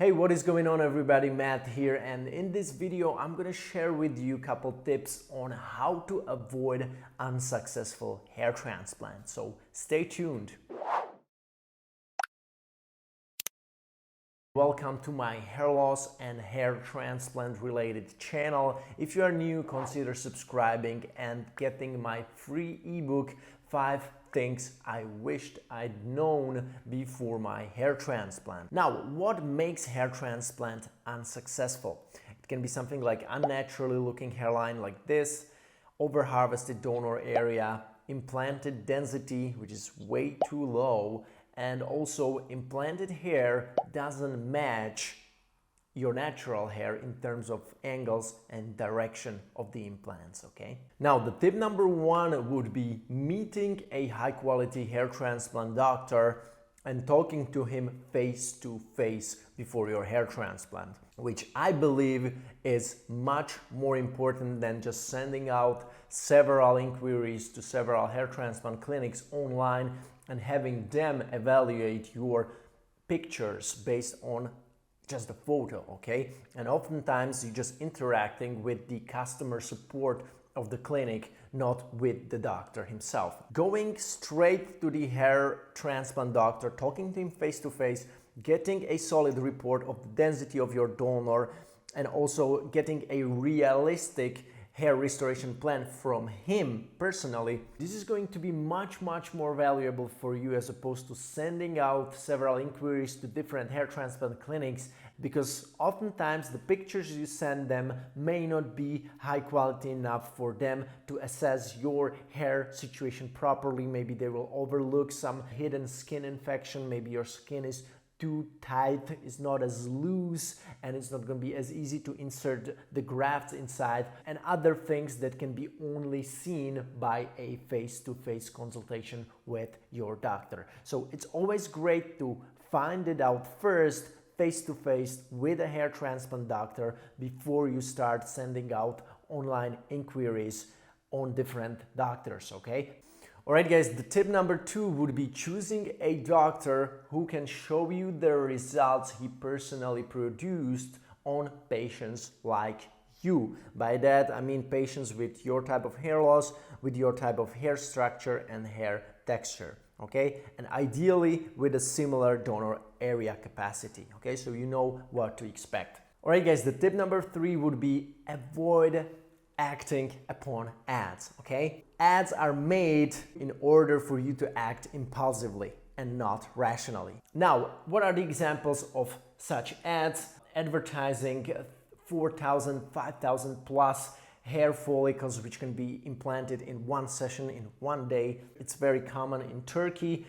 Hey, what is going on everybody? Matt here, and in this video I'm gonna share with you a couple tips on how to avoid unsuccessful hair transplant. So stay tuned. Welcome to my hair loss and hair transplant related channel. If you are new, consider subscribing and getting my free ebook 5 things I wished I'd known before my hair transplant. Now, what makes hair transplant unsuccessful? It can be something like unnaturally looking hairline like this, over-harvested donor area, implanted density, which is way too low, and also implanted hair doesn't match your natural hair in terms of angles and direction of the implants, okay? Now, the tip number 1 would be meeting a high-quality hair transplant doctor and talking to him face to face before your hair transplant, which I believe is much more important than just sending out several inquiries to several hair transplant clinics online and having them evaluate your pictures based on just a photo, okay? And oftentimes you're just interacting with the customer support of the clinic, not with the doctor himself. Going straight to the hair transplant doctor, talking to him face to face, getting a solid report of the density of your donor, and also getting a realistic hair restoration plan from him personally, this is going to be much more valuable for you as opposed to sending out several inquiries to different hair transplant clinics, because oftentimes the pictures you send them may not be high quality enough for them to assess your hair situation properly. Maybe they will overlook some hidden skin infection, maybe your skin is too tight, is not as loose, and it's not going to be as easy to insert the grafts inside, and other things that can be only seen by a face-to-face consultation with your doctor. So it's always great to find it out first face-to-face with a hair transplant doctor before you start sending out online inquiries on different doctors, okay? Alright guys, the tip number 2 would be choosing a doctor who can show you the results he personally produced on patients like you. By that I mean patients with your type of hair loss, with your type of hair structure and hair texture, okay? And ideally with a similar donor area capacity, okay? So you know what to expect. Alright guys, the tip number 3 would be avoid acting upon ads, okay? Ads are made in order for you to act impulsively and not rationally. Now, what are the examples of such ads? Advertising 4,000, 5,000 plus hair follicles which can be implanted in one session, in one day. It's very common in Turkey.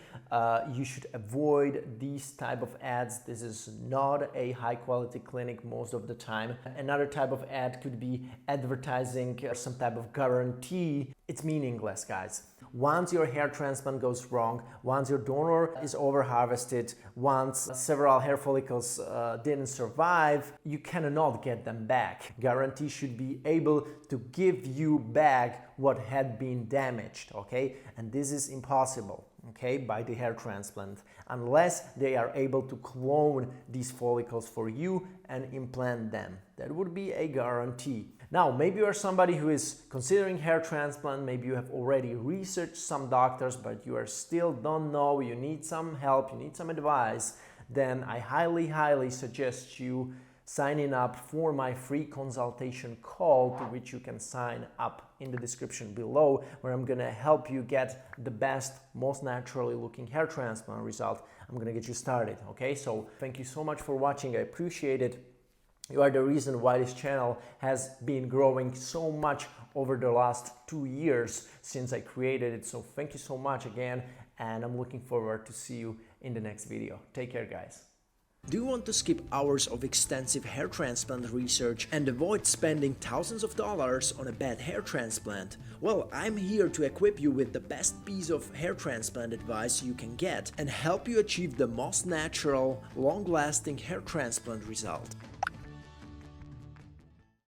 You should avoid these type of ads. This is not a high quality clinic most of the time. Another type of ad could be advertising some type of guarantee. It's meaningless, guys. Once your hair transplant goes wrong, once your donor is over-harvested, once several hair follicles didn't survive, you cannot get them back. Guarantee should be able to give you back what had been damaged, okay? And this is impossible, okay, by the hair transplant, unless they are able to clone these follicles for you and implant them. That would be a guarantee. Now, maybe you are somebody who is considering hair transplant, maybe you have already researched some doctors, but you are still don't know, you need some help, you need some advice, then I highly suggest you signing up for my free consultation call, to which you can sign up in the description below, where I'm gonna help you get the best, most naturally looking hair transplant result. I'm gonna get you started, okay? So thank you so much for watching, I appreciate it. You are the reason why this channel has been growing so much over the last 2 years since I created it. So thank you so much again, and I'm looking forward to see you in the next video. Take care, guys. Do you want to skip hours of extensive hair transplant research and avoid spending thousands of dollars on a bad hair transplant? Well, I'm here to equip you with the best piece of hair transplant advice you can get and help you achieve the most natural, long-lasting hair transplant result.